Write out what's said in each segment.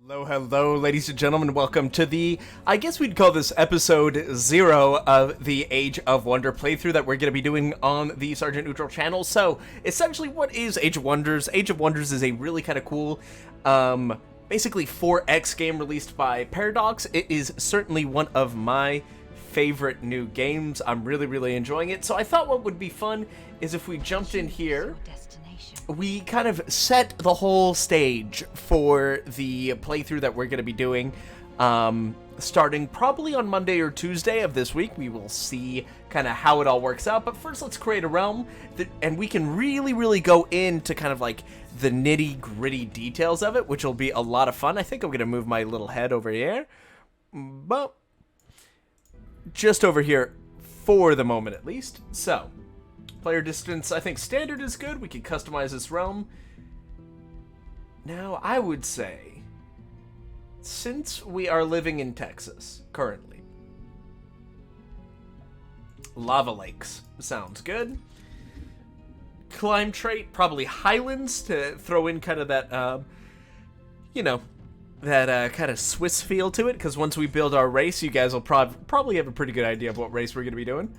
Hello, ladies and gentlemen. Welcome to I guess we'd call this episode 0 of the Age of Wonder playthrough that we're going to be doing on the Sergeant Neutral channel. So, essentially, what is Age of Wonders? Age of Wonders is a really kind of cool, basically 4X game released by Paradox. It is certainly one of my favorite new games. I'm really enjoying it. So I thought what would be fun is if we jumped in here, we kind of set the whole stage for the playthrough that we're going to be doing, starting probably on Monday or Tuesday of this week. We will see kind of how it all works out, but first let's create a realm, and we can really go into kind of like the nitty-gritty details of it, which will be a lot of fun. I think I'm going to move my little head over here, but just over here for the moment at least. So player distance, I think standard is good. We can customize this realm. Now, I would say, since we are living in Texas currently, lava lakes sounds good. Climb trait, probably highlands to throw in kind of that, that kind of Swiss feel to it, because once we build our race, you guys will probably have a pretty good idea of what race we're going to be doing.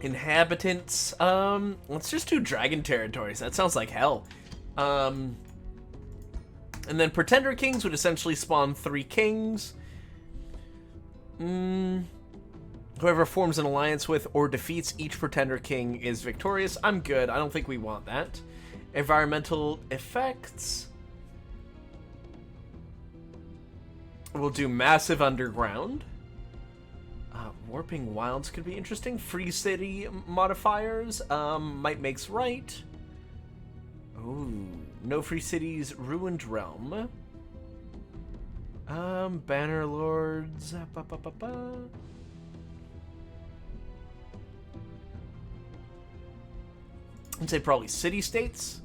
Inhabitants, let's just do dragon territories. That sounds like hell. And then pretender kings would essentially spawn 3 kings. Whoever forms an alliance with or defeats each pretender king is victorious. I'm good. I don't think we want that. Environmental effects. We'll do massive underground. Warping Wilds could be interesting. Free city modifiers. Might makes right. Ooh. No free cities. Ruined realm. Banner lords. I'd say probably city states.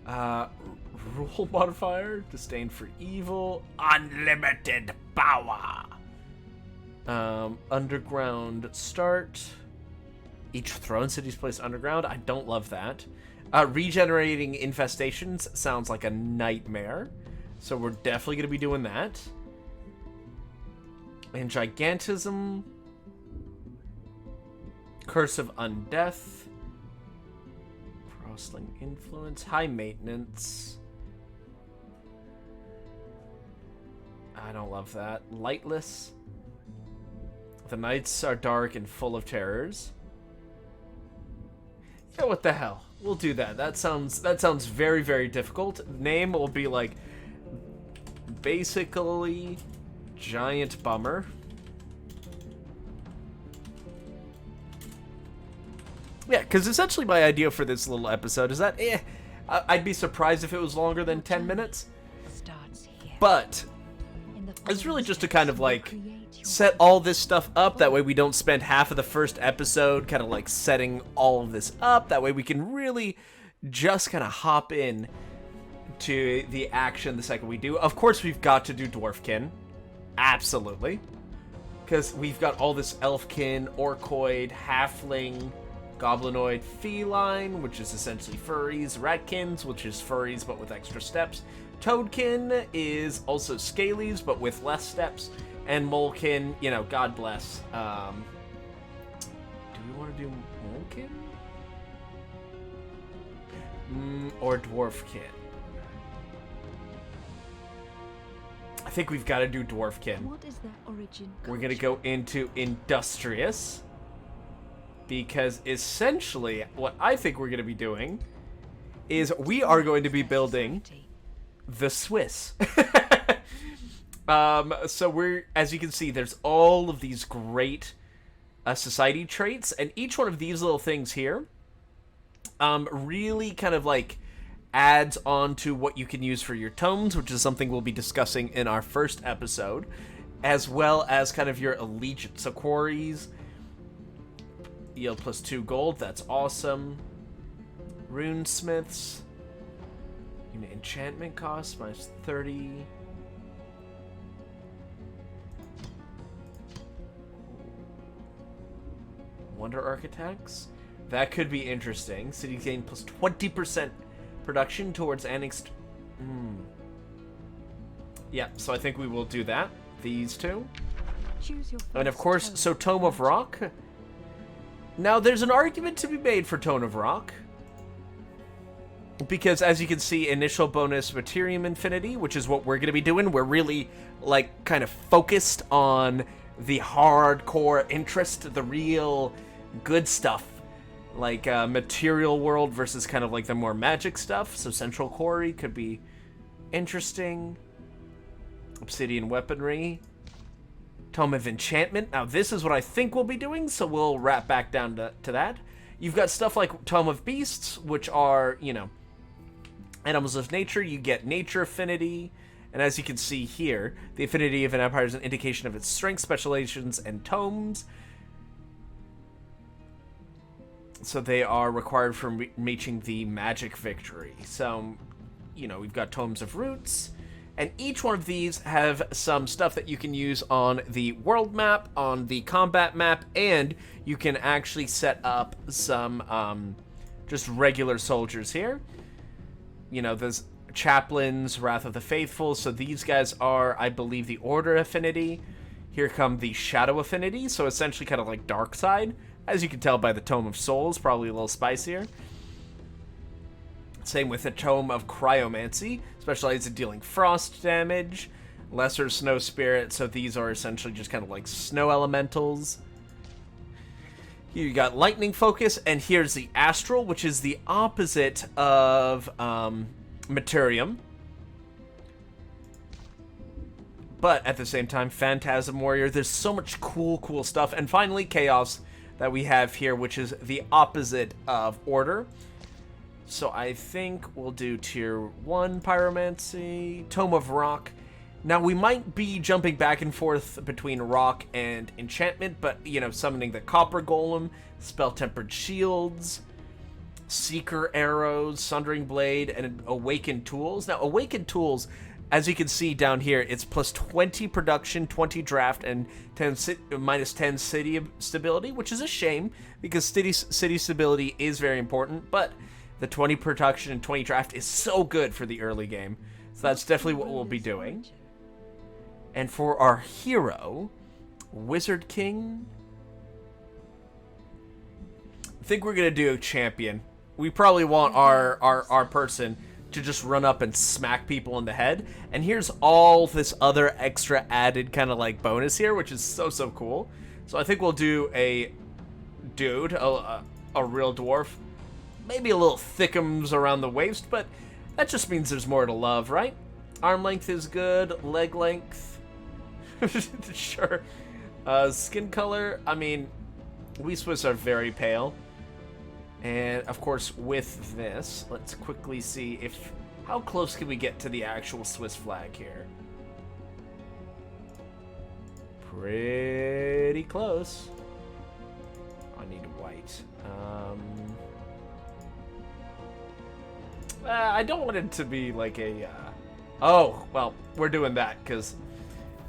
Rule modifier. Disdain for evil. Unlimited power. Underground start. Each throne city's placed underground. I don't love that. Regenerating infestations sounds like a nightmare. So we're definitely going to be doing that. And gigantism. Curse of undeath. Frostling influence. High maintenance. I don't love that. Lightless. The nights are dark and full of terrors. Yeah, what the hell? We'll do that. That sounds very difficult. Name will be like basically Giant Bummer. Yeah, because essentially my idea for this little episode is that I'd be surprised if it was longer than 10 minutes. But it's really just to kind of like set all this stuff up. That way we don't spend half of the first episode kind of like setting all of this up. That way we can really just kind of hop in to the action the second we do. Of course, we've got to do Dwarfkin. Absolutely. Because we've got all this Elfkin, Orcoid, Halfling, Goblinoid, Feline, which is essentially furries, Ratkins, which is furries but with extra steps, Toadkin is also Scalies but with less steps, and Molekin, you know, God bless. Do we want to do Molekin? Or Dwarfkin? I think we've got to do Dwarfkin. What is their origin? We're going to go into Industrious. Because essentially, what I think we're going to be doing is we are going to be building the Swiss. So we're, as you can see, there's all of these great society traits, and each one of these little things here really kind of like adds on to what you can use for your tomes, which is something we'll be discussing in our first episode, as well as kind of your allegiance. So quarries yield +2 gold, that's awesome. Runesmiths, unit enchantment cost -30. Wonder Architects, that could be interesting. City gain +20% production towards annexed. Yeah, so I think we will do that. These two. Choose your And of first course, tone. so Tome of Rock. Now, there's an argument to be made for Tome of Rock. Because, as you can see, initial bonus Materium Infinity, which is what we're going to be doing. We're really, like, kind of focused on the hardcore interest, the real good stuff. Like, Material World versus kind of like the more magic stuff. So Central Quarry could be interesting. Obsidian Weaponry. Tome of Enchantment. Now, this is what I think we'll be doing, so we'll wrap back down to that. You've got stuff like Tome of Beasts, which are, you know, Animals of Nature. You get Nature Affinity. And as you can see here, the affinity of an empire is an indication of its strength, specializations, and tomes. So they are required for reaching the magic victory. So, you know, we've got Tomes of Roots. And each one of these have some stuff that you can use on the world map, on the combat map, and you can actually set up some just regular soldiers here. You know, there's Chaplains, Wrath of the Faithful, so these guys are, I believe, the Order Affinity. Here come the Shadow Affinity, so essentially kind of like Dark Side. As you can tell by the Tome of Souls, probably a little spicier. Same with the Tome of Cryomancy, specialized in dealing frost damage. Lesser Snow Spirit, so these are essentially just kind of like snow elementals. Here you got Lightning Focus, and here's the Astral, which is the opposite of Materium. But at the same time, Phantasm Warrior. There's so much cool stuff. And finally, Chaos that we have here, which is the opposite of Order. So I think we'll do Tier 1 Pyromancy, Tome of Rock. Now, we might be jumping back and forth between Rock and Enchantment, but, you know, summoning the Copper Golem, Spell-Tempered Shields, Seeker Arrows, Sundering Blade, and Awakened Tools. Now, Awakened Tools, as you can see down here, it's plus 20 production, 20 draft, and minus 10 city stability, which is a shame, because city stability is very important, but the 20 production and 20 draft is so good for the early game. So that's definitely what we'll be doing. And for our hero, Wizard King, I think we're going to do a champion. We probably want our person to just run up and smack people in the head. And here's all this other extra added kind of like bonus here, which is so cool. So I think we'll do a dude, a real dwarf. Maybe a little thickums around the waist, but that just means there's more to love, right? Arm length is good. Leg length. Sure. Skin color, I mean, we Swiss are very pale. And, of course, with this, let's quickly see how close can we get to the actual Swiss flag here. Pretty close. I need white. I don't want it to be like a, oh, well, we're doing that, because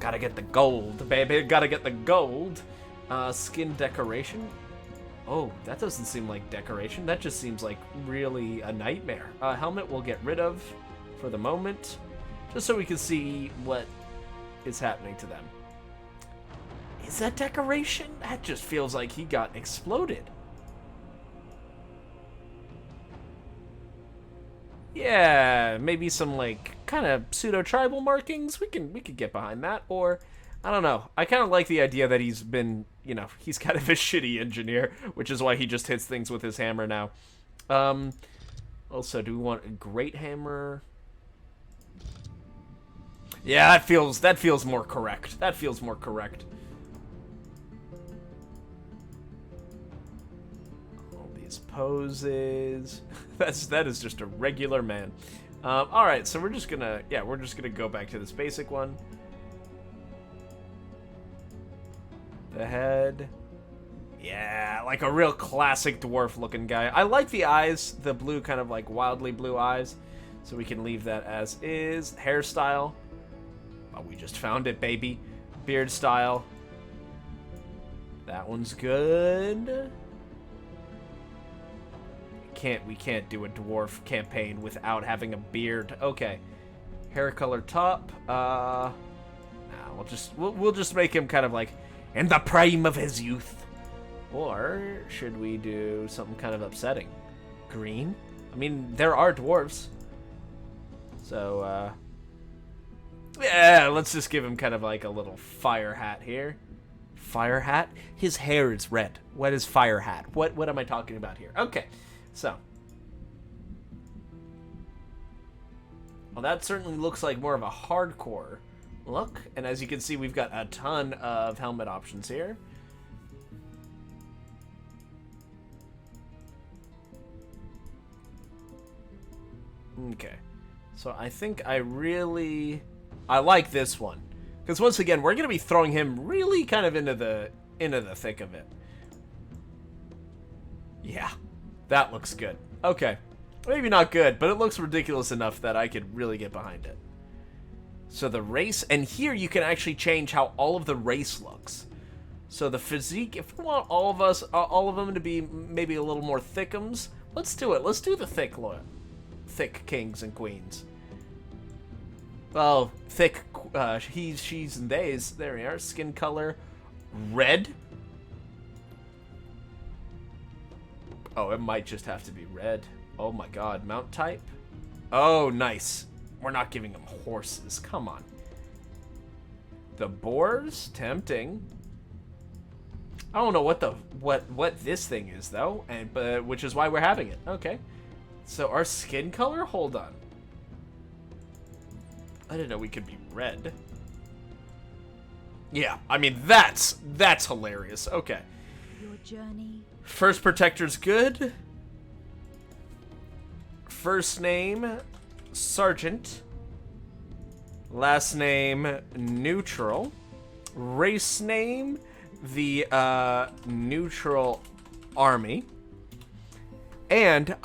gotta get the gold, baby, gotta get the gold. Skin decoration. Oh, that doesn't seem like decoration. That just seems like really a nightmare. Helmet we'll get rid of for the moment, just so we can see what is happening to them. Is that decoration? That just feels like he got exploded. Yeah, maybe some like kind of pseudo-tribal markings. We could get behind that, or I don't know. I kind of like the idea that he's been, you know, he's kind of a shitty engineer, which is why he just hits things with his hammer now. Also, do we want a great hammer? Yeah, that feels more correct. That feels more correct. All these poses. That is just a regular man. All right, so we're just gonna go back to this basic one. The head. Yeah, like a real classic dwarf looking guy. I like the eyes, the blue, kind of like wildly blue eyes. So we can leave that as is. Hairstyle. Oh, we just found it, baby. Beard style. That one's good. We can't do a dwarf campaign without having a beard. Okay. Hair color top. Nah, we'll just make him kind of like in the prime of his youth. Or should we do something kind of upsetting? Green? I mean, there are dwarves. So, yeah, let's just give him kind of like a little fire hat here. Fire hat? His hair is red. What is fire hat? What am I talking about here? Okay, so. Well, that certainly looks like more of a hardcore look. And as you can see, we've got a ton of helmet options here. Okay, so I think I like this one, because once again we're gonna be throwing him really kind of into the thick of it. Yeah, that looks good. Okay, maybe not good, but it looks ridiculous enough that I could really get behind it. So the race, and here you can actually change how all of the race looks. So the physique, if we want all of them to be maybe a little more thickums, let's do it. Let's do the thick kings and queens. Well, thick he's, she's, and theys. There we are. Skin color, red. Oh, it might just have to be red. Oh my god. Mount type. Oh, nice. We're not giving them horses. Come on. The boars, tempting. I don't know what this thing is though, but which is why we're having it. Okay. So our skin color? Hold on. I didn't know we could be red. Yeah, I mean that's hilarious. Okay. Your journey. First protector's good. First name Sergeant. Last name neutral. Race name the neutral army. And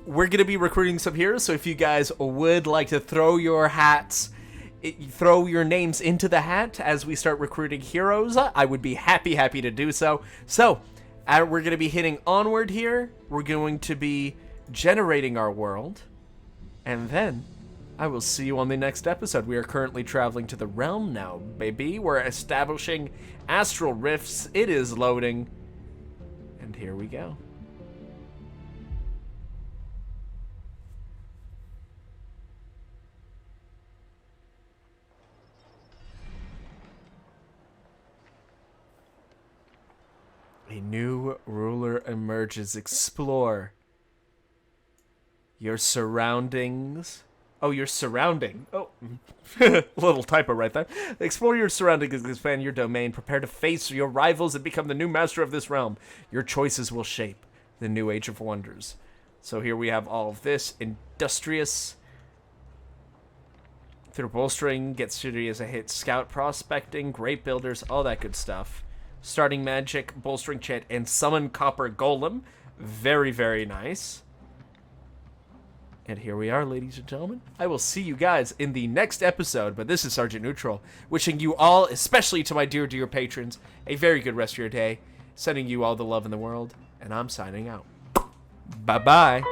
we're going to be recruiting some heroes, so if you guys would like to throw your names into the hat as we start recruiting heroes, I would be happy to do so. So, we're going to be hitting onward here. We're going to be generating our world, and then I will see you on the next episode. We are currently traveling to the realm now, baby. We're establishing astral rifts. It is loading, and here we go. A new ruler emerges. Explore your surroundings. Oh, your surrounding. Oh, little typo right there. Explore your surroundings, expand your domain. Prepare to face your rivals and become the new master of this realm. Your choices will shape the new Age of Wonders. So here we have all of this. Industrious. Through bolstering, gets shitty as a hit. Scout prospecting, great builders, all that good stuff. Starting magic, bolstering chant, and summon copper golem. Very, very nice. And here we are, ladies and gentlemen. I will see you guys in the next episode, but this is Sergeant Neutral, wishing you all, especially to my dear patrons, a very good rest of your day, sending you all the love in the world, and I'm signing out. Bye-bye.